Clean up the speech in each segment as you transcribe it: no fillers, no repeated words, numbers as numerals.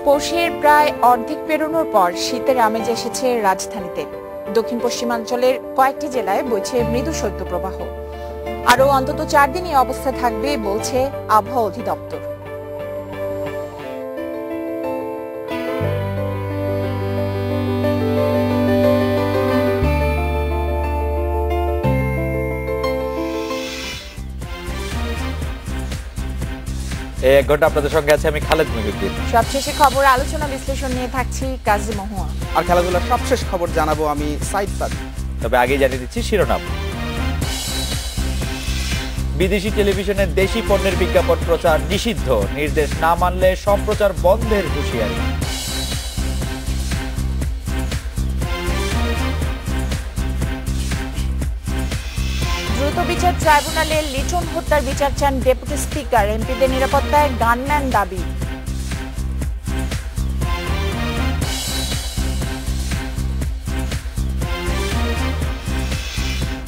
পৌষের প্রায় অর্ধেক পেরোনোর পর শীতের আমেজ এসেছে রাজধানীতে। দক্ষিণ পশ্চিমাঞ্চলের কয়েকটি জেলায় বইছে মৃদু শৈত্যপ্রবাহ। আরও অন্তত 4 দিন এই অবস্থা থাকবে বলছে আবহাওয়া অধিদপ্তর। এক ঘন্টা আপনাদের সঙ্গে আছে আমি খালেদ মহিউদ্দিন। সবশেষে খবর আলোচনা বিশ্লেষণ নিয়ে থাকছি কাজী মহুয়া। আর খেলাধুলার সবশেষ খবর জানাবো আমি সাইদ সাদি। তবে আগে জানিয়ে দিচ্ছি শিরোনাম। বিদেশি টেলিভিশনে দেশি পণ্যের বিজ্ঞাপন প্রচার নিষিদ্ধ, নির্দেশ না মানলে সম্প্রচার বন্ধের হুঁশিয়ারি। দ্রুত বিচার ট্রাইব্যুনালে লিটন হত্যার বিচার চান ডেপুটি স্পিকার। এমপিদের নিরাপত্তায় গানম্যান দাবি।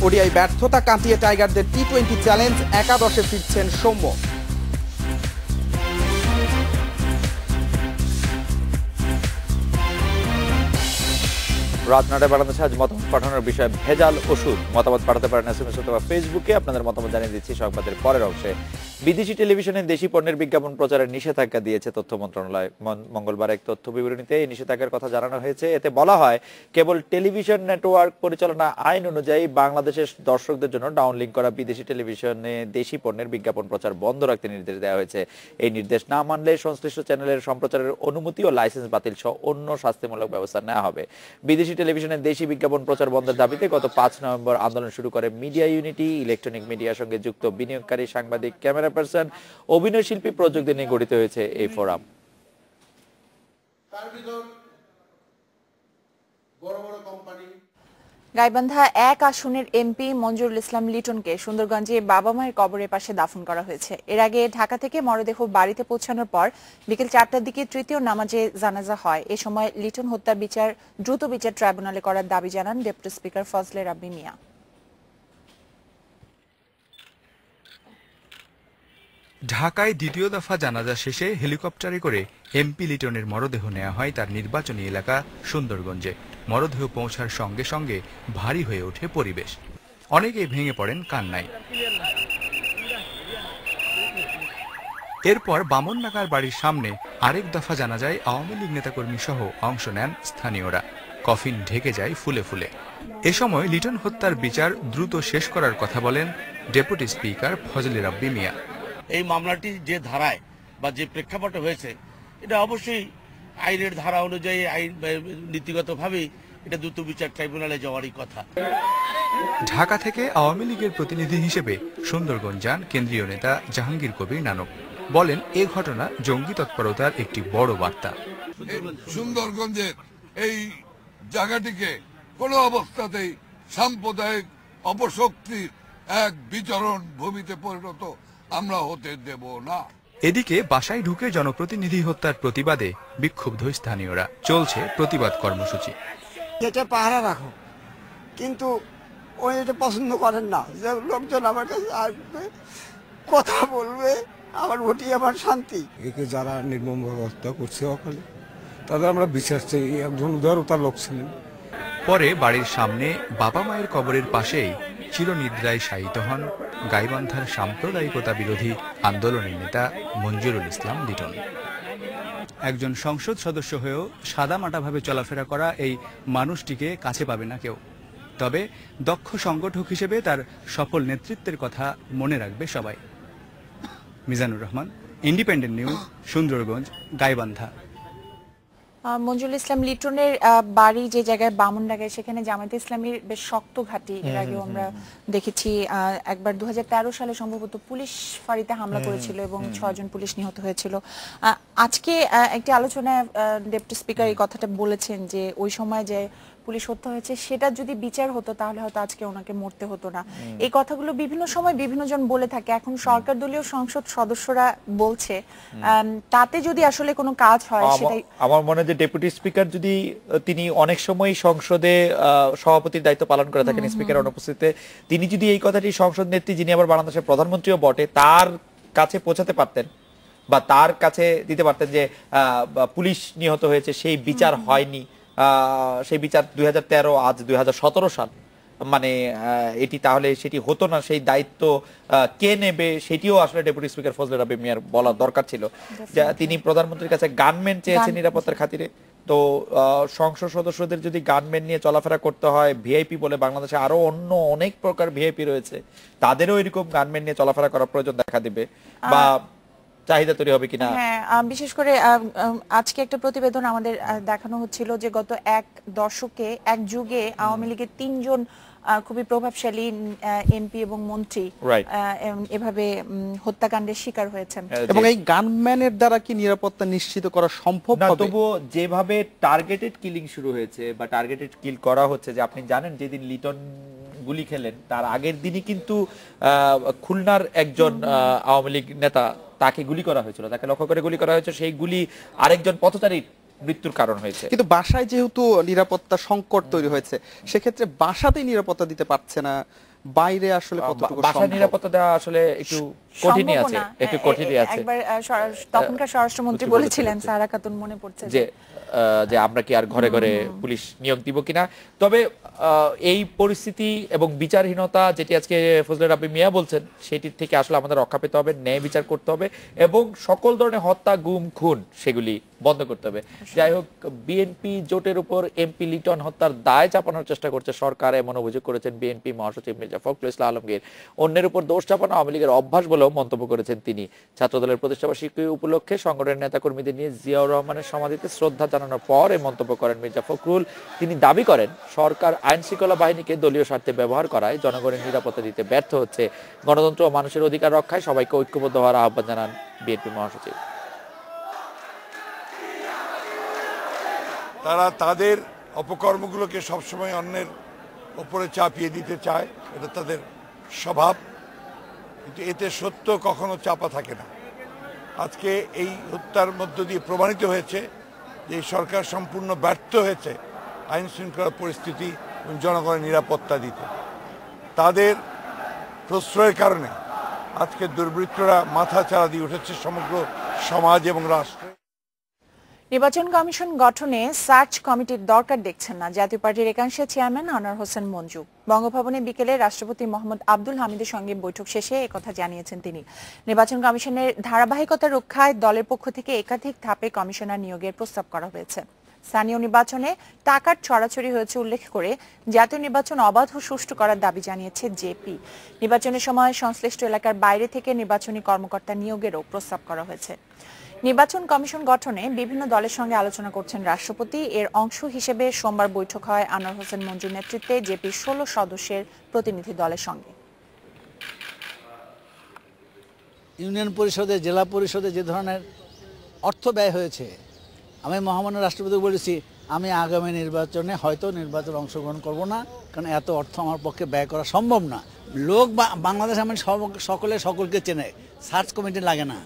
ওডিআই ব্যর্থতা কাটিয়ে টাইগারদের টি-20 চ্যালেঞ্জ, একাদশে ফিরছেন সৌম্য। রাজনাটে বাংলাদেশে আজ মতামত পাঠানোর বিষয়ে ভেজাল ওষুধ। মতামত পাঠাতে পারেন এসএমএস অথবা ফেসবুকে। আপনাদের মতামত জানিয়ে দিচ্ছি সংবাদের পরের অংশে। বিদেশি টেলিভিশনে দেশি পণ্যের বিজ্ঞাপন প্রচারের নিষেধাজ্ঞা দিয়েছে তথ্য মন্ত্রণালয়। মঙ্গলবার এক তথ্য বিবরণীতে এই নিষেধাজ্ঞার কথা জানানো হয়েছে। এতে বলা হয়, কেবল টেলিভিশন নেটওয়ার্ক পরিচালনা আইন অনুযায়ী বাংলাদেশের দর্শকদের জন্য ডাউনলিঙ্ক করা বিদেশি টেলিভিশনে দেশি পণ্যের বিজ্ঞাপন প্রচার বন্ধ রাখতে নির্দেশ দেওয়া হয়েছে। এই নির্দেশ না মানলে সংশ্লিষ্ট চ্যানেলের সম্প্রচারের অনুমতি ও লাইসেন্স বাতিল সহ অন্য শাস্তিমূলক ব্যবস্থা নেওয়া হবে। বিদেশি টেলিভিশনে দেশি বিজ্ঞাপন প্রচার বন্ধের দাবিতে গত 5 নভেম্বর আন্দোলন শুরু করে মিডিয়া ইউনিটি। ইলেকট্রনিক মিডিয়ার সঙ্গে যুক্ত বিনিয়োগকারী, সাংবাদিক, ক্যামেরা পার্সন, অভিনয় শিল্পী, প্রযোজকদের নিয়ে গঠিত হয়েছে এই ফোরাম। গাইবান্ধা 1 আসনের এমপি মঞ্জুরুল ইসলাম লিটনকে সুন্দরগঞ্জে বাবা মায়ের কবরের পাশে দাফন করা হয়েছে। এর আগে ঢাকা থেকে মরদেহ বাড়িতে পৌঁছানোর পর বিকেল 4টার দিকে তৃতীয় নামাজে জানাজা হয়। এ সময় লিটন হত্যার বিচার দ্রুত বিচার ট্রাইব্যুনালে করার দাবি জানান ডেপুটি স্পিকার ফজলে রাব্বি মিয়া। ঢাকায় দ্বিতীয় দফা জানাজা শেষে হেলিকপ্টারে করে এমপি লিটনের মরদেহ নেওয়া হয় তার নির্বাচনী এলাকা সুন্দরগঞ্জে। মরদেহ পৌঁছার সঙ্গে সঙ্গে ভারী হয়ে ওঠে পরিবেশ, অনেকেই ভেঙে পড়েন কান্নায়। এরপর বামননাকার বাড়ির সামনে আরেক দফা জানাজায় আওয়ামী লীগ নেতাকর্মী সহ অংশ নেন স্থানীয়রা। কফিন ঢেকে যায় ফুলে ফুলে। এ সময় লিটন হত্যার বিচার দ্রুত শেষ করার কথা বলেন ডেপুটি স্পিকার ফজলে রাব্বি মিয়া। এই মামলাটি যে ধারায় বা যে প্রেক্ষাপটে হয়েছে, এটা অবশ্যই আইনের ধারা অনুযায়ী আইন নীতিগতভাবেই এটা দ্রুত বিচার ট্রাইব্যুনালে যাওয়ারই কথা। ঢাকা থেকে আওয়ামী লীগের প্রতিনিধি হিসেবে সুন্দরগঞ্জ যান কেন্দ্রীয় নেতা জাহাঙ্গীর কবির নানক। বলেন, এ ঘটনা জঙ্গি তৎপরতার একটি বড় বার্তা। সুন্দরগঞ্জের এই জায়গাটিকে কোনো অবস্থাতেই সাম্প্রদায়িক অপশক্তির এক বিচরণ ভূমিতে পরিণত আমরা হতে দেব না। এদিকে বাসায় ঢুকে জনপ্রতিনিধি হত্যার প্রতিবাদে বিক্ষুব্ধ স্থানীয়রা। চলছে প্রতিবাদ কর্মসূচি। এটা পাহারা রাখো, কিন্তু ওই এটা পছন্দ করেন না যে লোকজন আমার কাছে আসবে, কথা বলবে, আমার ওটি আমার শান্তি। একে যারা নির্মমভাবে হত্যা করছে অকালে, তাদের আমরা বিশ্বাস চাই। একজন উদারতার লোক ছিলেন। পরে বাড়ির সামনে বাবা মায়ের কবরের পাশেই চিরনিদ্রায় শায়িত হন গাইবান্ধার সাম্প্রদায়িকতা বিরোধী আন্দোলনের নেতা মঞ্জুরুল ইসলাম লিটন। একজন সংসদ সদস্য হয়েও সাদামাটাভাবে চলাফেরা করা এই মানুষটিকে কাছে পাবে না কেউ। তবে দক্ষ সংগঠক হিসেবে তার সফল নেতৃত্বের কথা মনে রাখবে সবাই। Mizanur Rahman, Independent News, Sundarganj, Gaibandha. মঞ্জুরুল ইসলাম লিটনের বাড়ি যে জায়গায় বামনডাঙ্গায়, সেখানে জামায়াতে ইসলামীর বেশ শক্ত ঘাঁটি। এর আগেও আমরা দেখেছি একবার 2013 সালে সম্ভবত পুলিশ ফাঁড়িতে হামলা করেছিল এবং 6 জন পুলিশ নিহত হয়েছিল। আজকে একটি আলোচনায় ডেপুটি স্পিকার এই কথাটা বলেছেন যে ওই সময় যে পুলিশ হত্যা হয়েছে সেটা যদি বিচার হতো তাহলে হয়তো আজকে ওনাকে মরতে হতো না। এই কথাগুলো বিভিন্ন সময় বিভিন্ন জন বলে থাকে। এখন সরকার দলীয় সংসদ সদস্যরা বলছে, তাতে যদি আসলে কোনো কাজ হয় সেটাই আমার মনে হয় যে ডেপুটি স্পিকার যদি তিনি অনেক সময় সংসদে সভাপতির দায়িত্ব পালন করে থাকেন স্পিকারের অনুপস্থিতিতে, তিনি যদি এই কথাটি সংসদ নেত্রী, যিনি আবার বাংলাদেশের প্রধানমন্ত্রীও বটে, তার কাছে পৌঁছাতে পারতেন, বা তার কাছে দিতে পারতেন যে পুলিশ নিহত হয়েছে, সেই বিচার হয়নি, সেই বিচার 2013, আজ 2017 সাল, মানে এটি তাহলে সেটি হতো না, সেই দায়িত্ব কে নেবে সেটিও আসলে ডেপুটি স্পিকার ফজলে রাব্বি মিয়ার বলা দরকার ছিল। তিনি প্রধানমন্ত্রীর কাছে গানম্যান চেয়েছেন নিরাপত্তার খাতিরে, তো সংসদ সদস্যদের যদি গানম্যান নিয়ে চলাফেরা করতে হয়, ভিআইপি বলে বাংলাদেশে আরো অন্য অনেক প্রকার ভিআইপি রয়েছে, তাদেরও এরকম গানম্যান নিয়ে চলাফেরা করার প্রয়োজন দেখা দিবে বা চাহিদা তৈরি হবে কিনা। হ্যাঁ, বিশেষ করে আজকে একটা প্রতিবেদন আমাদের দেখানো হচ্ছিল যে গত এক দশকে, এক যুগে আওয়ামী লীগের 3 জন খুবই প্রভাবশালী এমপি এবং মন্ত্রী এভাবে হত্যাকাণ্ডের শিকার হয়েছেন। এবং এই গানম্যানের দ্বারা কি নিরাপত্তা নিশ্চিত করা সম্ভব হবে? তবুও যেভাবে টার্গেটেড কিলিং শুরু হয়েছে বা টার্গেটেড কিল করা হচ্ছে, যে আপনি জানেন যেদিন লিটন গুলি খেলেন তার আগের দিনই কিন্তু খুলনার একজন আওয়ামী লীগ নেতা, তাকে গুলি করা হয়েছিল, তাকে লক্ষ্য করে গুলি করা হয়েছে, সেই গুলি আরেকজন পথচারীর মৃত্যুর কারণ হয়েছে। কিন্তু বাসায় যেহেতু নিরাপত্তা সংকট তৈরি হয়েছে, সেক্ষেত্রে বাসাতেই নিরাপত্তা দিতে পারছে না, বাইরে আসলে কতটুকু বাসায় নিরাপত্তা দেওয়া আসলে একটু কঠিনই আছে, একটু কঠিনই আছে। একবার তখনকার স্বরাষ্ট্রমন্ত্রী বলেছিলেন, সারা খাতুন মনে পড়ছে, যে আমরা কি আর ঘরে ঘরে পুলিশ নিয়োগ দিব কিনা। তবে এই পরিস্থিতি এবং বিচারহীনতা যেটি আজকে ফজলে রাব্বি মিয়া বলছেন, সেটির থেকে আসলে আমাদের রক্ষা পেতে হবে, ন্যায় বিচার করতে হবে এবং সকল ধরনের হত্যা, গুম, খুন সেগুলি বন্ধ করতে হবে। যাই হোক, বিএনপি জোটের উপর এমপি লিটন হত্যার দায় চাপানোর চেষ্টা করছে সরকার, এমন অভিযোগ করেছেন বিএনপি মহাসচিব মির্জা ফখরুল ইসলাম আলমগীর। অন্যের উপর দোষ চাপানো আওয়ামী লীগের অভ্যাস বলেও মন্তব্য করেছেন তিনি। ছাত্রদলের প্রতিষ্ঠাবার্ষিকী উপলক্ষে সংগঠনের নেতাকর্মীদের নিয়ে জিয়াউর রহমানের সমাধিতে শ্রদ্ধা জানানোর পর এই মন্তব্য করেন মির্জা ফখরুল। তিনি দাবি করেন সরকার আইন শৃঙ্খলা বাহিনীকে দলীয় স্বার্থে ব্যবহার করায় জনগণের নিরাপত্তা দিতে ব্যর্থ হচ্ছে। গণতন্ত্র ও মানুষের অধিকার রক্ষায় সবাইকে ঐক্যবদ্ধ হওয়ার আহ্বান জানান বিএনপি মহাসচিব। তারা তাদের অপকর্মগুলোকে সবসময় অন্যের ওপরে চাপিয়ে দিতে চায়, এটা তাদের স্বভাব, কিন্তু এতে সত্য কখনো চাপা থাকে না। আজকে এই হত্যার মধ্য দিয়ে প্রমাণিত হয়েছে যে এই সরকার সম্পূর্ণ ব্যর্থ হয়েছে আইন শৃঙ্খলা পরিস্থিতি এবং জনগণের নিরাপত্তা দিতে। তাদের প্রশ্রয়ের কারণে আজকে দুর্বৃত্তরা মাথা চাড়া দিয়ে উঠেছে সমগ্র সমাজ এবং রাষ্ট্রে। নির্বাচন কমিশন গঠনে সার্চ কমিটির দরকার দেখছেন না জাতীয় পার্টির একাংশের চেয়ারম্যান আনোয়ার হোসেন মঞ্জু। বঙ্গভবনে বিকেলে রাষ্ট্রপতি মোহাম্মদ আব্দুল হামিদের সঙ্গে বৈঠক শেষে একথা জানিয়েছেন তিনি। নির্বাচন কমিশনের ধারাবাহিকতা রক্ষায় দলের পক্ষ থেকে একাধিক ধাপে কমিশনার নিয়োগের প্রস্তাব করা হয়েছে। স্থানীয় নির্বাচনে টাকার ছড়াছড়ি হয়েছে উল্লেখ করে জাতীয় নির্বাচন অবাধ ও সুষ্ঠু করার দাবি জানিয়েছে জেপি। নির্বাচনের সময় সংশ্লিষ্ট এলাকার বাইরে থেকে নির্বাচনী কর্মকর্তা নিয়োগেরও প্রস্তাব করা হয়েছে। নির্বাচন কমিশন গঠনে বিভিন্ন দলের সঙ্গে আলোচনা করছেন রাষ্ট্রপতি। এর অংশ হিসেবে সোমবার বৈঠক হয় আনোয়ার হোসেন মঞ্জুর নেতৃত্বে জেপির 16 সদস্যের প্রতিনিধি দলের সঙ্গে। ইউনিয়ন পরিষদে, জেলা পরিষদে যে ধরনের অর্থ ব্যয় হয়েছে, আমি মহামান্য রাষ্ট্রপতি বলেছি আমি আগামী নির্বাচনে হয়তো নির্বাচনে অংশগ্রহণ করব না, কারণ এত অর্থ আমার পক্ষে ব্যয় করা সম্ভব না। লোক বাংলাদেশ আমি সকলে সকলকে চেনে, সার্চ কমিটি লাগে না।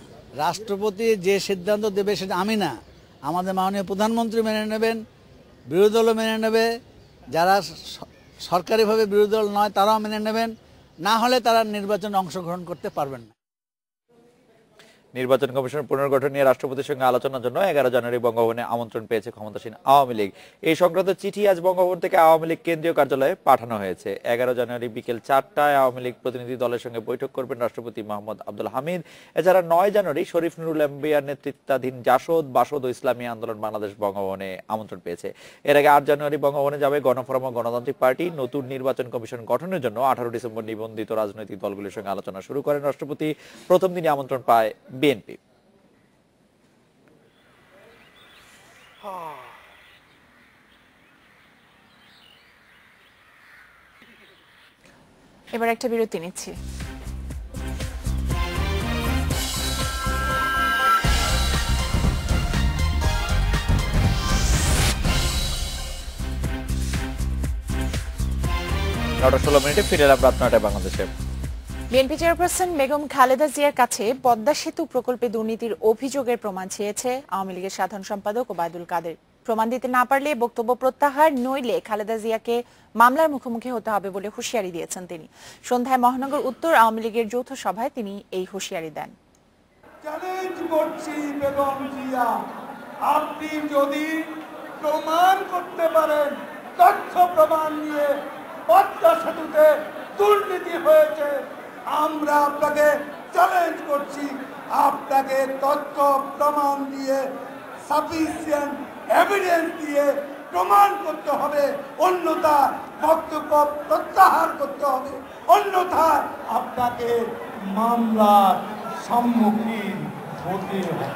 রাষ্ট্রপতি যে সিদ্ধান্ত দেবে সেটা আমি না, আমাদের মাননীয় প্রধানমন্ত্রী মেনে নেবেন, বিরোধী দলও মেনে নেবে, যারা সরকারিভাবে বিরোধী দল নয় তারাও মেনে নেবেন, না হলে তারা নির্বাচনে অংশগ্রহণ করতে পারবেন না। নির্বাচন কমিশন পুনর্গঠন নিয়ে রাষ্ট্রপতির সঙ্গে আলোচনার জন্য 11 জানুয়ারি বঙ্গভবনে আমন্ত্রণ পেয়েছে ক্ষমতাসীন আওয়ামী লীগ। এই সংক্রান্ত চিঠি আজ বঙ্গভবন থেকে আওয়ামী লীগ কেন্দ্রীয় কার্যালয়ে পাঠানো হয়েছে। 11 জানুয়ারি বিকেল 4টায় আওয়ামী লীগ প্রতিনিধি দলের সঙ্গে বৈঠক করবেন রাষ্ট্রপতি মোহাম্মদ আব্দুল হামিদ। এছাড়া 9 জানুয়ারি শরীফ নুরুল আম্বিয়ার নেতৃত্বাধীন জাসদ, বাসদ ও ইসলামী আন্দোলন বাংলাদেশ বঙ্গভবনে আমন্ত্রণ পেয়েছে। এর আগে 8 জানুয়ারি বঙ্গভবনে যাবে গণফোরাম ও গণতান্ত্রিক পার্টি। নতুন নির্বাচন কমিশন গঠনের জন্য 18 ডিসেম্বর নিবন্ধিত রাজনৈতিক দলগুলির সঙ্গে আলোচনা শুরু করেন রাষ্ট্রপতি। প্রথম দিনে আমন্ত্রণ পায় বিএনপি। এবার একটা বিরতি নিচ্ছি। নটা 16 মিনিটে ফিরে এলাম রাত 9টায় বাংলাদেশে। বিএনপি চেয়ারপারসন বেগম খালেদা জিয়ার কাছে পদ্মা সেতু প্রকল্পে দুর্নীতির অভিযোগের প্রমাণ চেয়েছে আওয়ামী লীগের সাধারণ সম্পাদক ওবায়দুল কাদের। প্রমাণ দিতে না পারলে বক্তব্য প্রত্যাহার, নইলে খালেদা জিয়াকে মামলার মুখোমুখি হতে হবে বলে হুঁশিয়ারি দিয়েছেন তিনি। সন্ধ্যায় মহানগর উত্তর আওয়ামী লীগের যৌথ সভায় তিনি এই হুঁশিয়ারি দেন। চ্যালেঞ্জ করছি বেগম জিয়া, আপনি যদি প্রমাণ করতে পারেন, তথ্য প্রমাণ নিয়ে পদ্মা সেতুতে দুর্নীতি হয়েছে, আমরা আপনাকে চ্যালেঞ্জ করছি, আপনাকে তথ্য প্রমাণ দিয়ে সাফিসিয়েন্ট এভিডেন্স দিয়ে প্রমাণ করতে হবে, অন্যথা বক্তব্য প্রত্যাহার করতে হবে, অন্যথায় আপনাকে মামলার সম্মুখীন হতে হবে।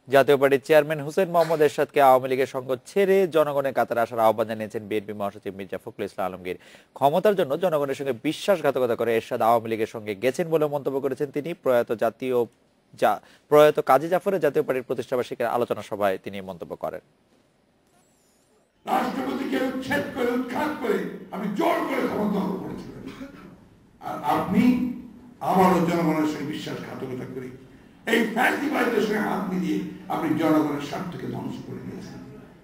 জাতীয় পার্টির চেয়ারম্যান হুসেইন মোহাম্মদ এরশাদকে আওয়ামী লীগের সঙ্গ ছেড়ে জনগণের কাতারে আসার আহ্বান জানিয়েছেন বিএনপি মহাসচিব মির্জা ফখরুল ইসলাম আলমগীর। ক্ষমতার জন্য জনগণের সঙ্গে বিশ্বাসঘাতকতা করে এরশাদ আওয়ামী লীগের সঙ্গে গেছেন বলে মন্তব্য করেছেন তিনি। প্রয়াত কাজী জাফরের জাতীয় পার্টির প্রতিষ্ঠাবার্ষিকীর আলোচনা সভায় তিনি মন্তব্য করেন। রাষ্ট্রপতিকে উচ্ছেদ করে উৎখাত করে আমি জোর করে ক্ষমতা দখল করেছিলাম, আর আপনি আবারও জনগণের সঙ্গে বিশ্বাসঘাতকতা করে এই ফ্যাসিবাদীদের সঙ্গে হাত মিলিয়ে আপনি জনগণের স্বার্থকে ধ্বংস করে দিয়েছেন।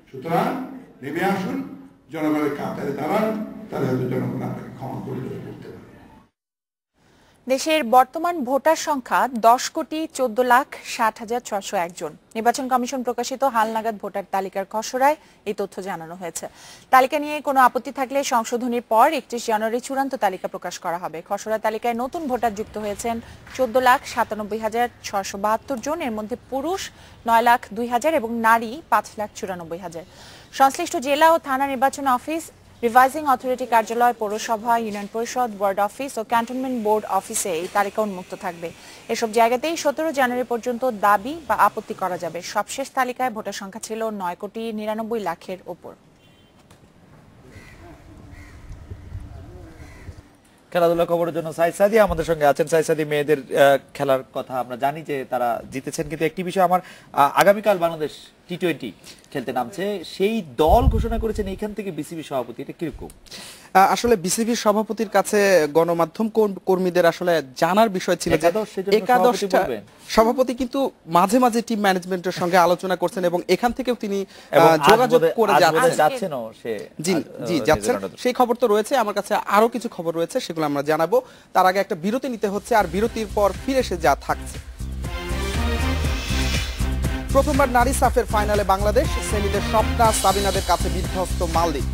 সুতরাং নেমে আসুন, জনগণের কাতারে দাঁড়ান, তাহলে হয়তো জনগণ আপনাকে ক্ষমা করে করতে পারে। দেশের বর্তমান ভোটার সংখ্যা 10,14,60,601 জন। নির্বাচন কমিশন প্রকাশিত হালনাগাদ ভোটার তালিকার খসড়ায় এই তথ্য জানানো হয়েছে। তালিকা নিয়ে কোনো আপত্তি থাকলে সংশোধনীর পর 31 জানুয়ারি চূড়ান্ত তালিকা প্রকাশ করা হবে। খসড়া তালিকায় নতুন ভোটার যুক্ত হয়েছেন 14,97,672 জন। এর মধ্যে পুরুষ 9,02,000 এবং নারী 5,94,000। সংশ্লিষ্ট জেলা ও থানা নির্বাচন অফিস, রিভাইজিং অথরিটি কার্যালয়, পৌরসভা, ইউনিয়ন পরিষদ, ওয়ার্ড অফিস ও ক্যান্টনমেন্ট বোর্ড অফিসে এই তালিকা উন্মুক্ত থাকবে। এসব জায়গাতেই 17 জানুয়ারি পর্যন্ত দাবি বা আপত্তি করা যাবে। সবশেষ তালিকায় ভোটার সংখ্যা ছিল 9,99,00,000-এর ওপর। খেলাধুলা খবরের জন্য সাইদ সাদি আমাদের সঙ্গে আছেন। সাইদ সাদি, মেয়েদের খেলার কথা আমরা জানি যে তারা জিতেছেন, কিন্তু একটি বিষয় আমার, আগামীকাল বাংলাদেশ টি-20 খেলতে নামছে, সেই দল ঘোষণা করেছেন এইখান থেকে বিসিবি সভাপতি। এটা কিরকম? আসলে বিসিবির সভাপতির কাছে গণমাধ্যম কর্মীদের আসলে জানার বিষয় ছিল যে একাদশটা সভাপতি কিন্তু মাঝে মাঝে টিম ম্যানেজমেন্টের সঙ্গে আলোচনা করছেন এবং এখান থেকেও তিনি যোগাযোগ করে যাচ্ছেন। জি যাচ্ছেন, সেই খবর তো রয়েছে। আমার কাছে আরো কিছু খবর রয়েছে, সেগুলো আমরা জানাবো। তার আগে একটা বিরতি নিতে হচ্ছে, আর বিরতির পর ফিরে এসে যা থাকছে। প্রথমবার নারী সাফের ফাইনালে বাংলাদেশ, সেমিতে স্বপ্না সাবিনাদের কাছে বিধ্বস্ত মালদ্বীপ।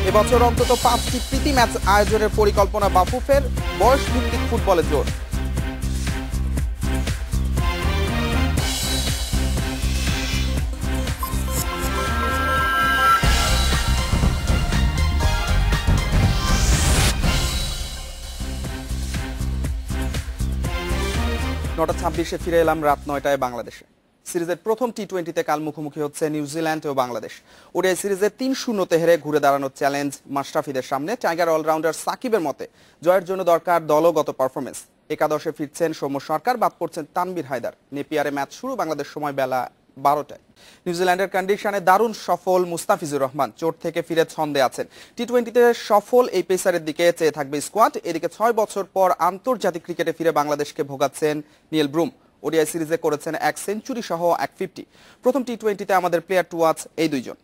এবছর অন্তত 5টি প্রীতি ম্যাচ আয়োজনের পরিকল্পনা বাফুফের, বয়স ভিত্তিক ফুটবলে জোর। নটা 26-এ ফিরে এলাম রাত 9টায় বাংলাদেশে। সিরিজের প্রথম টি-20তে কাল মুখোমুখি হচ্ছে নিউজিল্যান্ড ও বাংলাদেশ। ওডিআই সিরিজে 3-0 হেরে ঘুরে দাঁড়ানোর চ্যালেঞ্জ মাশরাফিদের সামনে। টাইগার অলরাউন্ডার সাকিবের মতে জয়ের জন্য দরকার দলগত পারফরমেন্স। একাদশে ফিরছেন সৌম্য সরকার, বাদ পড়ছেন তানভীর হায়দার। নেপিয়ারে ম্যাচ শুরু, বাংলাদেশ সময় বেলা 12টায়। নিউজিল্যান্ডের কন্ডিশনে দারুণ সফল মুস্তাফিজুর রহমান চোট থেকে ফিরে ছন্দে আছেন। টি-20তে সফল এই পেসারের দিকে চেয়ে থাকবে স্কোয়াড। এদিকে 6 বছর পর আন্তর্জাতিক ক্রিকেটে ফিরে বাংলাদেশকে ভোগাচ্ছেন নিল ব্রুম। ওডিআই সিরিজে করেছেন 1 সেঞ্চুরি সহ 150। প্রথম টি-20তে আমাদের প্লেয়ার টু ওয়াচ এই দুইজন।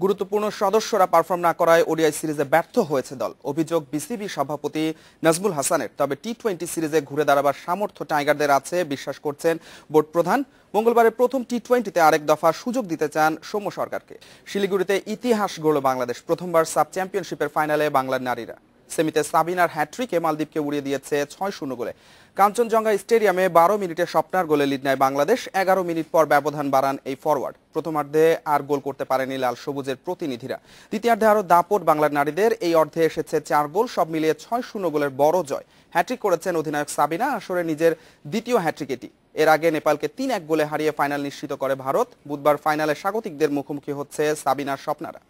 গুরুত্বপূর্ণ সদস্যরা পারফর্ম না করায় ওডিআই সিরিজে ব্যর্থ হয়েছে দল। অভিযোগ বিসিবি সভাপতি নাজমুল হাসানের। তবে টি-20 সিরিজে ঘুরে দাঁড়াবার সামর্থ্য টাইগারদের আছে বিশ্বাস করছেন বোর্ড প্রধান। মঙ্গলবারের প্রথম টি-20তে আরেক দফা সুযোগ দিতে চান সৌম্য সরকারকে। শিলিগুড়িতে ইতিহাস গড়ল বাংলাদেশ, প্রথমবার সাব চ্যাম্পিয়নশিপের ফাইনালে বাংলার নারীরা। সেমিতে সাবিনার হ্যাট্রিকে মালদ্বীপকে উড়িয়ে দিয়েছে 6-0 গোলে। কাঞ্চনজঙ্ঘা স্টেডিয়ামে 12 মিনিটে স্বপ্নার গোলে লিড নেয় বাংলাদেশ। 11 মিনিট পর ব্যবধান বাড়ান এই ফরওয়ার্ড। প্রথমার্ধে আর গোল করতে পারেনি লাল সবুজের প্রতিনিধিরা। দ্বিতীয়ার্ধে আরো দাপট বাংলার নারীদের। এই অর্ধে এসেছে 4 গোল, সব মিলিয়ে 6-0 গোলের বড় জয়। হ্যাট্রিক করেছেন অধিনায়ক সাবিনা, আসরে নিজের দ্বিতীয় হ্যাট্রিক এটি। এর আগে নেপালকে 3-1 গোলে হারিয়ে ফাইনাল নিশ্চিত করে ভারত। বুধবার ফাইনালে স্বাগতিকদের মুখোমুখি হচ্ছে সাবিনার স্বপ্নারা।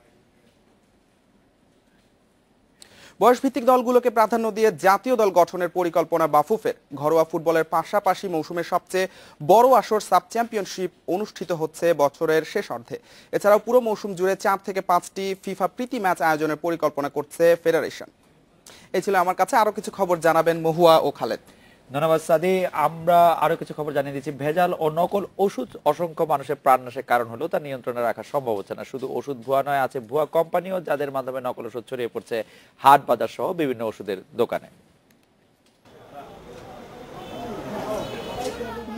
বয়সভিত্তিক দলগুলোকে প্রাধান্য দিয়ে জাতীয় দল গঠনের পরিকল্পনা বাফুফের। ঘরোয়া ফুটবলের পাশাপাশি মৌসুমের সবচেয়ে বড় আসর সাব চ্যাম্পিয়নশিপ অনুষ্ঠিত হচ্ছে বছরের শেষ অর্ধে। এছাড়াও পুরো মৌসুম জুড়ে 4 থেকে 5টি ফিফা প্রীতি ম্যাচ আয়োজনের পরিকল্পনা করছে ফেডারেশন। এই ছিল আমার কাছে। আরো কিছু খবর জানাবেন মহুয়া ও খালেদ। ধন্যবাদ সাদি। আমরা আরো কিছু খবর জানিয়ে দিচ্ছি। ভেজাল ও নকল ওষুধ অসংখ্য মানুষের প্রাণনাশের কারণ হলো তা নিয়ন্ত্রণে রাখা সম্ভব হচ্ছে না। শুধু ওষুধ ভুয়া নয়, আছে ভুয়া কোম্পানিও যাদের মাধ্যমে নকল ওষুধ ছড়িয়ে পড়ছে হাট বাজার সহ বিভিন্ন ওষুধের দোকানে।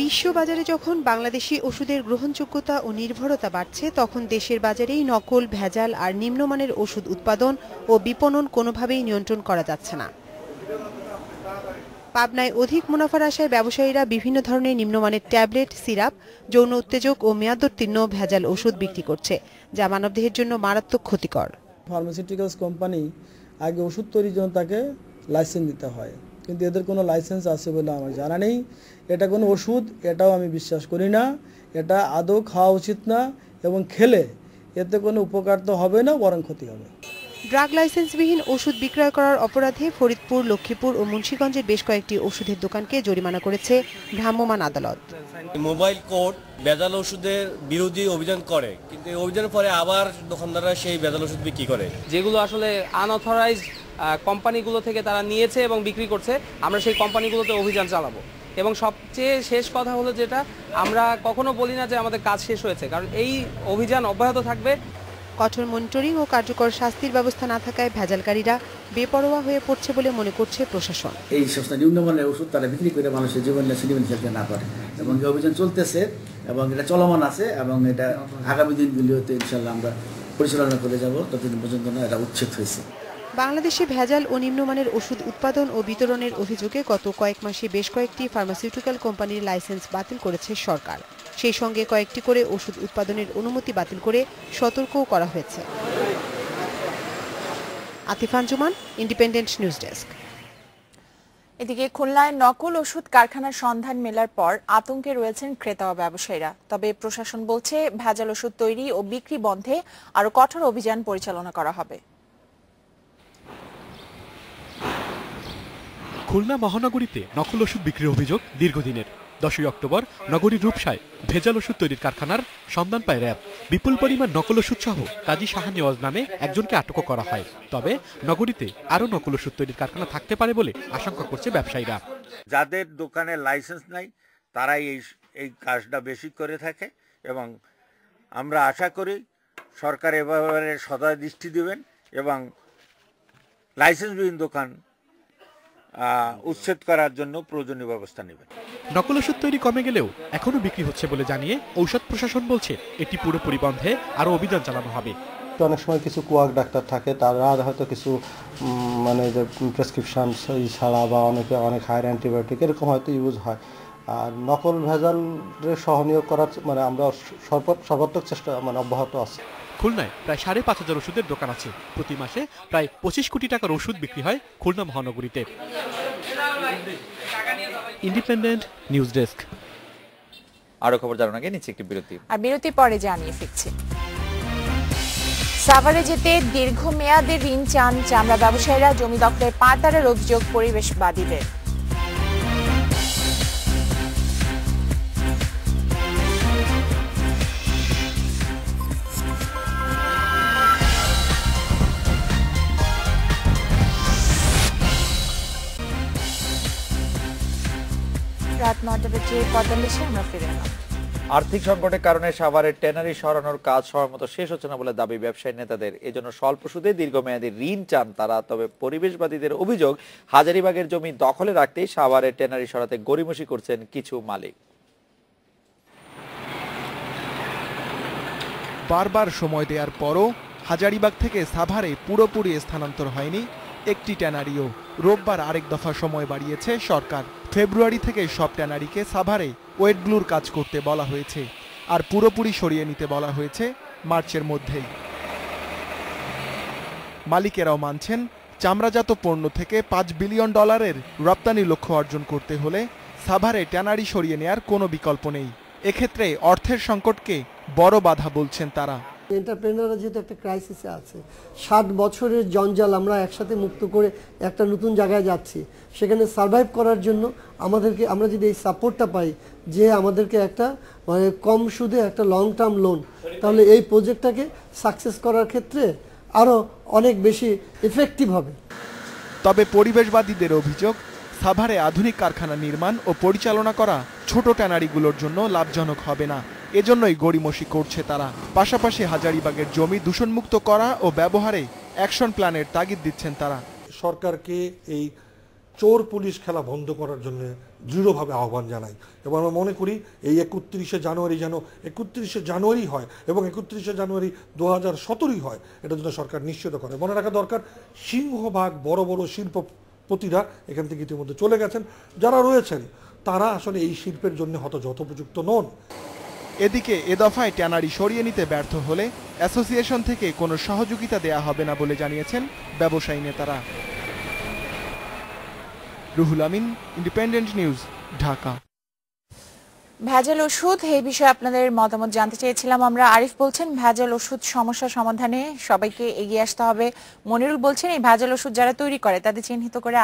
বিশ্ববাজারে যখন বাংলাদেশি ওষুধের গ্রহণযোগ্যতা ও নির্ভরতা বাড়ছে, তখন দেশের বাজারেই নকল, ভেজাল আর নিম্নমানের ওষুধ উৎপাদন ও বিপণন কোনোভাবেই নিয়ন্ত্রণ করা যাচ্ছে না। পাবনায় অধিক মুনাফার আশায় ব্যবসায়ীরা বিভিন্ন ধরনের নিম্নমানের ট্যাবলেট, সিরাপ, যৌন উত্তেজক ও মেয়াদোত্তীর্ণ ভেজাল ওষুধ বিক্রি করছে, যা মানবদেহের জন্য মারাত্মক ক্ষতিকর। ফার্মাসিউটিক্যালস কোম্পানি আগে ওষুধ তৈরির জন্য তাকে লাইসেন্স দিতে হয়, কিন্তু এদের কোনো লাইসেন্স আছে বলে আমার জানা নেই। এটা কোনো ওষুধ, এটাও আমি বিশ্বাস করি না। এটা আদৌ খাওয়া উচিত না, এবং খেলে এতে কোনো উপকার তো হবে না, বরং ক্ষতি হবে। ড্রাগ লাইসেন্সবিহীন ওষুধ বিক্রয় করার অপরাধে ফরিদপুর, লক্ষ্মীপুর ও মুন্সিগঞ্জের বেশ কয়েকটি ওষুধের দোকানকে জরিমানা করেছে ভ্রাম্যমাণ আদালত। মোবাইল কোর্ট ভেজাল ওষুধের বিরোধী অভিযান করে, কিন্তু এই অভিযানের পরে আবার দোকানদাররা সেই ভেজাল ওষুধ বিক্রি করে, যেগুলো আসলে আনঅথরাইজড কোম্পানিগুলো থেকে তারা নিয়েছে এবং বিক্রি করছে। আমরা সেই কোম্পানিগুলোতে অভিযান চালাবো, এবং সবচেয়ে শেষ কথা হলো যেটা, আমরা কখনো বলি না যে আমাদের কাজ শেষ হয়েছে, কারণ এই অভিযান অব্যাহত থাকবে। কঠোর মনিটরিং ও কার্যকর শাস্তির ব্যবস্থা না থাকায় ভেজালকারীরা বেপরোয়া হয়ে পড়ছে বলে মনে করছে প্রশাসন। এই সমস্ত নিম্নমানের ওষুধ তারা বিক্রি করে মানুষের জীবন ছিনিমিনি খেলতে না পারে, এবং এই অভিযান চলতেছে এবং এটা চলমান আছে, এবং এটা আগামী দিনগুলিতে ইনশাল্লাহ আমরা পরিচালনা করে যাব, ততদিন পর্যন্ত না এটা উচ্ছেদ হয়েছে। বাংলাদেশে ভেজাল ও নিম্নমানের ওষুধ উৎপাদন ও বিতরণের অভিযোগে গত কয়েক মাসে বেশ কয়েকটি ফার্মাসিউটিক্যাল কোম্পানির লাইসেন্স বাতিল করেছে সরকার। সেই সঙ্গে কয়েকটি করে ওষুধ উৎপাদনের অনুমতি বাতিল করে সতর্কও করা হয়েছে। Atifan Zuman, Independent News desk. এদিকে খুলনায় নকল ওষুধ কারখানার সন্ধান মেলার পর আতঙ্কে রয়েছেন ক্রেতা ও ব্যবসায়ীরা। তবে প্রশাসন বলছে ভেজাল ওষুধ তৈরি ও বিক্রি বন্ধে আরো কঠোর অভিযান পরিচালনা করা হবে। খুলনা মহানগরীতে নকল ওষুধ বিক্রির অভিযোগ দীর্ঘদিনের। 10ই অক্টোবর নগরীর রূপসায় ভেজাল ওষুধ তৈরির কারখানার সন্ধান পায় র্যাব। বিপুল পরিমাণ নকল ওষুধ সহ কাজী শাহনেওয়াজ নামে একজনকে আটক করা হয়। তবে নগরীতে আরও নকল ওষুধ তৈরির কারখানা থাকতে পারে বলে আশঙ্কা করছে ব্যবসায়ীরা। যাদের দোকানে লাইসেন্স নাই তারাই এই কাজটা বেশি করে থাকে, এবং আমরা আশা করি সরকার এ ব্যাপারে সদয় দৃষ্টি দেবেন এবং লাইসেন্সবিহীন দোকান উচ্ছেদ করার জন্য প্রয়োজনীয় ব্যবস্থা নেবেন। নকল ওষুধ তৈরি কমে গেলেও এখনো বিক্রি হচ্ছে বলে জানিয়ে ঔষধ প্রশাসন বলছে এটি পুরোপুরি বন্ধে আরো অভিযান চালানো হবে। অনেক সময় কিছু কুয়াক ডাক্তার থাকে, তারা হয়তো কিছু মানে যে প্রেসক্রিপশন ছাড়া বা অনেক হায়ার অ্যান্টিবায়োটিক এরকম হয়তো ইউজ হয়। আর নকল ভেজালের সহনীয় করার মানে আমরা সর্বাত্মক চেষ্টা অব্যাহত আছে। খুলনায় প্রায় 5,500 ওষুধের দোকান আছে। প্রতি মাসে প্রায় 25 কোটি টাকার ওষুধ বিক্রি হয় খুলনা মহানগরীতে। Independent News desk. আরো খবর জানার আগে নিচে একটি বিরতি, আর বিরতি পরে জানিয়ে ফিরছি। সাভারে যেতে দীর্ঘমেয়াদী ঋণ চান চামড়া ব্যবসায়ীরা। জমি দখলের পাতারের অভিযোগ পরিবেশবাদীদের। রাত 9টা বেজে 45 আমরা ফিরে এলাম। আর্থিক সংকটের কারণে সাভারের ট্যানারি সরানোর কাজ সময় মতো শেষ হচ্ছে না বলে দাবি ব্যবসায়ী নেতাদের। এজন্য স্বল্প সুদে দীর্ঘমেয়াদী ঋণ চান তারা। তবে পরিবেশবাদীদের অভিযোগ, হাজারীবাগের জমি দখলে রাখতেই সাভারের ট্যানারি সরাতে গড়িমসি করছেন কিছু মালিক। বারবার সময় দেওয়ার পরও হাজারীবাগ থেকে সাভারে পুরোপুরি স্থানান্তর হয়নি একটি ট্যানারিও। রোববার আরেক দফা সময় বাড়িয়েছে সরকার। ফেব্রুয়ারি থেকে সব ট্যানারিকে সাভারে ওয়েট গ্লুর কাজ করতে বলা হয়েছে, আর পুরোপুরি সরিয়ে নিতে বলা হয়েছে মার্চের মধ্যেই। মালিকেরাও মানছেন চামড়াজাত পণ্য থেকে $5 বিলিয়ন রপ্তানি লক্ষ্য অর্জন করতে হলে সাভারে ট্যানারি সরিয়ে নেয়ার কোনো বিকল্প নেই। এক্ষেত্রে অর্থের সংকটকে বড় বাধা বলছেন তারা। এন্টারপ্রেনাররা যেহেতু একটা ক্রাইসিসে আছে, 60 বছরের জঞ্জাল আমরা একসাথে মুক্ত করে একটা নতুন জায়গায় যাচ্ছি, সেখানে সার্ভাইভ করার জন্য আমরা যদি এই সাপোর্টটা পাই যে আমাদেরকে একটা মানে কম সুদে একটা লং টার্ম লোন, তাহলে এই প্রজেক্টটাকে সাকসেস করার ক্ষেত্রে আরও অনেক বেশি এফেক্টিভ হবে। তবে পরিবেশবাদীদের অভিযোগ, সাভারে আধুনিক কারখানা নির্মাণ ও পরিচালনা করা ছোট ট্যানারিগুলোর জন্য লাভজনক হবে না। এজন্যই গড়িমসি করছে তারা। পাশাপাশি হাজারীবাগের জমি দূষণমুক্ত করা ও ব্যবহারে অ্যাকশন প্ল্যানের তাগিদ দিচ্ছেন তারা। সরকারকে এই চোর পুলিশ খেলা বন্ধ করার জন্য দৃঢ়ভাবে আহ্বান জানাই এবং আমরা মনে করি এই 31শে জানুয়ারি যেন 31শে জানুয়ারি হয় এবং 31শে জানুয়ারি 2017 হয়, এটার জন্য সরকার নিশ্চিত করে। মনে রাখা দরকার, সিংহভাগ বড় বড় শিল্পপতিরা এখান থেকে ইতিমধ্যে চলে গেছেন। যারা রয়েছেন তারা আসলে এই শিল্পের জন্য যথোপযুক্ত নন। এদিকে এ দফায় ট্যানারি সরিয়ে নিতে ব্যর্থ হলে অ্যাসোসিয়েশন থেকে কোনো সহযোগিতা দেয়া হবে না বলে জানিয়েছেন ব্যবসায়ী নেতারা। Ruhul Amin, independent news, Dhaka. ভেজাল ওষুধ এই বিষয়ে আপনাদের মতামত জানতে চেয়েছিলাম আমরা। আরিফ বলছেন ভেজাল ওষুধ সমস্যা সমাধানে সবাইকে এগিয়ে আসতে হবে। মনিরুল বলছেন এই ভেজাল ওষুধ যারা তৈরি করে তাদের চিহ্নিত করে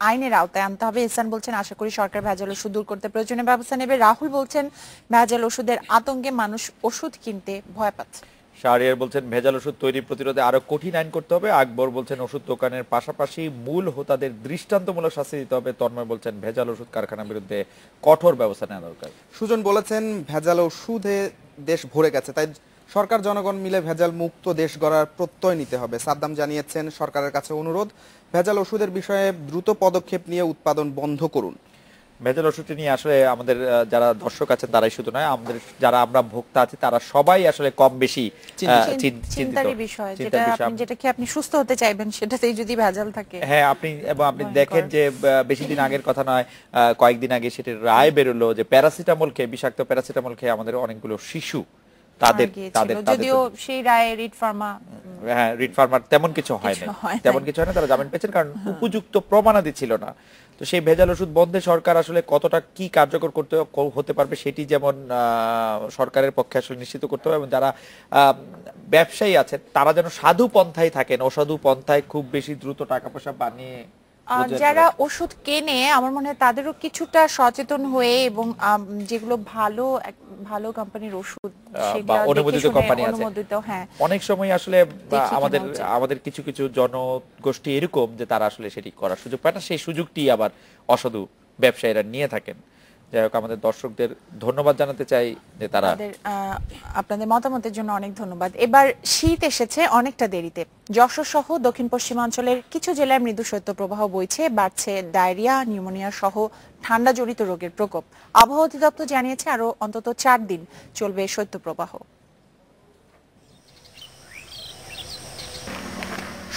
আইনের আওতায় আনতে হবে। ইহসান বলছেন আশা করি সরকার ভেজাল ওষুধ দূর করতে প্রয়োজনীয় ব্যবস্থা নেবে। রাহুল বলছেন ভেজাল ওষুধের আতঙ্কে মানুষ ওষুধ কিনতে ভয় পাচ্ছে। শাহরিয়ার বলছেন ভেজাল ওষুধ তৈরি প্রতিরোধে আরো কঠিন আইন করতে হবে। আকবর বলছেন ওষুধ দোকানের পাশাপাশি মূল হোতাদের দৃষ্টান্তমূলক শাস্তি দিতে হবে। তন্ময় বলছেন ভেজাল ওষুধ কারখানার বিরুদ্ধে কঠোর ব্যবস্থা নেওয়া দরকার। সুজন বলেছেন ভেজাল ওষুধে দেশ ভরে গেছে, তাই সরকার জনগণ মিলে ভেজাল মুক্ত দেশ গড়ার প্রত্যয় নিতে হবে। সাদ্দাম জানিয়েছেন সরকারের কাছে অনুরোধ, ভেজাল ওষুধের বিষয়ে দ্রুত পদক্ষেপ নিয়ে উৎপাদন বন্ধ করুন। ভেজাল ওষুধটি নিয়ে আসলে আমাদের যারা দর্শক আছেন তারাই শুধু নয়, আমাদের যারা আমরা ভোক্তা আছি তারা সবাই আসলে কম বেশি চিন্তার বিষয়, যেটা কি আপনি সুস্থ হতে চাইবেন সেটাতেই যদি ভেজাল থাকে। হ্যাঁ, আপনি দেখেন যে বেশি দিন আগের কথা নয়, কয়েকদিন আগে সেটির রায় বেরোলো যে প্যারাসিটামল খেয়ে, বিষাক্ত প্যারাসিটামল খেয়ে আমাদের অনেকগুলো শিশু তাদের যদিও সেই রায়ে রিড ফার্মার তেমন কিছু হয় না, তারা জামিন পেয়েছেন কারণ উপযুক্ত প্রমাণাদি ছিল না। তো সেই ভেজাল ওষুধ বন্ধে সরকার আসলে কতটা কি কার্যকর হতে পারবে সেটি যেমন সরকারের পক্ষে আসলে নিশ্চিত করতে হবে, এবং যারা ব্যবসায়ী আছেন তারা যেন সাধু পন্থায় থাকেন, অসাধু পন্থায় খুব বেশি দ্রুত টাকা পয়সা বানিয়ে যারা ওষুধ কেনে আমার মনে হয় তাদেরও কিছুটা সচেতন হয়ে এবং যেগুলো ভালো কোম্পানির ওষুধ বা অনুমোদিত কোম্পানি আছে, অনেক সময় আসলে আমাদের কিছু কিছু জনগোষ্ঠী এরকম যে তারা আসলে সেটি করার সুযোগ পায় না, সেই সুযোগটি আবার অসাধু ব্যবসায়ীরা নিয়ে থাকেন। যাই হোক, আমাদের দর্শকদের ধন্যবাদ জানাতে চাই যে তারা আপনাদের মতামতের জন্য অনেক ধন্যবাদ। এবার শীত এসেছে অনেকটা দেরিতে। যশোর সহ দক্ষিণ পশ্চিমাঞ্চলের কিছু জেলায় মৃদু শৈত্যপ্রবাহ বইছে, বাড়ছে ডায়রিয়া, নিউমোনিয়া সহ ঠান্ডা জড়িত রোগের প্রকোপ। আবহাওয়া অধিদপ্তর জানিয়েছে আরো অন্তত 4 দিন চলবে শৈত্যপ্রবাহ।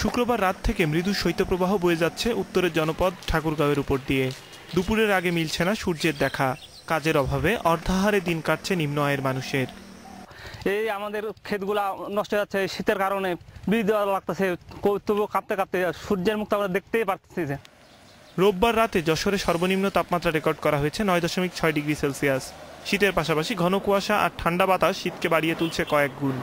শুক্রবার রাত থেকে মৃদু শৈত্যপ্রবাহ বয়ে যাচ্ছে উত্তরের জনপদ ঠাকুরগাঁওয়ের উপর দিয়ে। দুপুরের আগে মিলছে না সূর্যের দেখা, কাজের অভাবে অর্ধাহারে দিন কাটছে নিম্ন আয়ের মানুষের। এই আমাদের ক্ষেতগুলা নষ্ট হয়ে যাচ্ছে শীতের কারণে, বীজ দেওয়া লাগতেছে, তবুও কাঁপতে কাঁপতে সূর্যের মুখ আমরা দেখতেই পারতেছি। রোববার রাতে যশোরে সর্বনিম্ন তাপমাত্রা রেকর্ড করা হয়েছে 9.6 ডিগ্রি সেলসিয়াস। শীতের পাশাপাশি ঘন কুয়াশা আর ঠান্ডা বাতাস শীতকে বাড়িয়ে তুলছে কয়েক গুণ।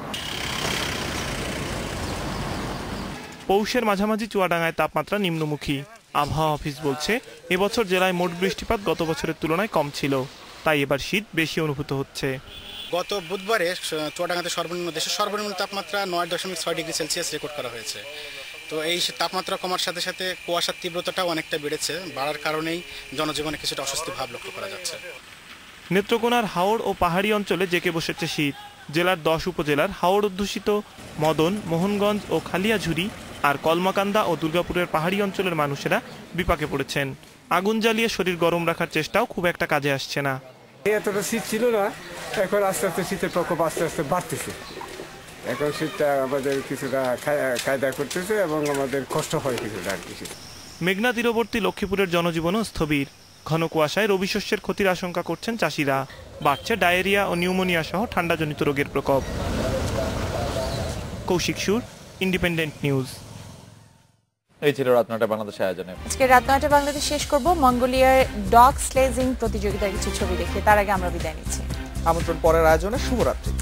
পৌষের মাঝামাঝি চুয়াডাঙ্গায় তাপমাত্রা নিম্নমুখী। আবহাওয়া অফিস বলছে এবছর জেলায় মোট বৃষ্টিপাত গত বছরের তুলনায় কম ছিল, তাই এবার শীত বেশি অনুভূত হচ্ছে। গত বুধবারে চুয়াডাঙ্গাতে দেশের সর্বনিম্ন তাপমাত্রা 9.6 ডিগ্রি সেলসিয়াস রেকর্ড করা হয়েছে। তো এই তাপমাত্রা কমার সাথে সাথে কুয়াশার তীব্রতাটাও অনেকটা বেড়েছে, বাড়ার কারণেই জনজীবনে কিছুটা অস্বস্তি ভাব লক্ষ্য করা যাচ্ছে। নেত্রকোনার হাওড় ও পাহাড়ি অঞ্চলে জেঁকে বসেছে শীত। জেলার 10 উপজেলার হাওড় অধ্যুষিত মদন, মোহনগঞ্জ ও খালিয়াঝুরি আর কলমাকান্দা ও দুর্গাপুরের পাহাড়ি অঞ্চলের মানুষেরা বিপাকে পড়েছেন। আগুন জ্বালিয়ে শরীর গরম রাখার চেষ্টাও খুব একটা কাজে আসছে না। এতটা শীত ছিল না, এখন আস্তে আস্তে শীতের প্রকোপ আস্তে আস্তে বাড়তেছে। এখন শীতটা আমাদের কিছুটা কায়দা করতেছে এবং আমাদের কষ্ট হয় কিছুটা আর কিছু। মেঘনা তীরবর্তী লক্ষ্মীপুরের জনজীবনও স্থবির। ঘন কুয়াশায় রবি শস্যের ক্ষতির আশঙ্কা করছেন চাষিরা। বাড়ছে ডায়রিয়া ও নিউমোনিয়া সহ ঠান্ডাজনিত রোগের প্রকোপ। কৌশিক সুর, ইন্ডিপেন্ডেন্ট নিউজ। এই ছিল রাত 9টা বাংলাদেশের আয়োজনে। আজকে রাত 9টা বাংলাদেশ শেষ করব মঙ্গোলিয়ার ডগ স্লেজিং প্রতিযোগিতার কিছু ছবি দেখে। তার আগে আমরা বিদায় নিচ্ছি। আমন্ত্রণ পরের আয়োজনে। শুভরাত্রি।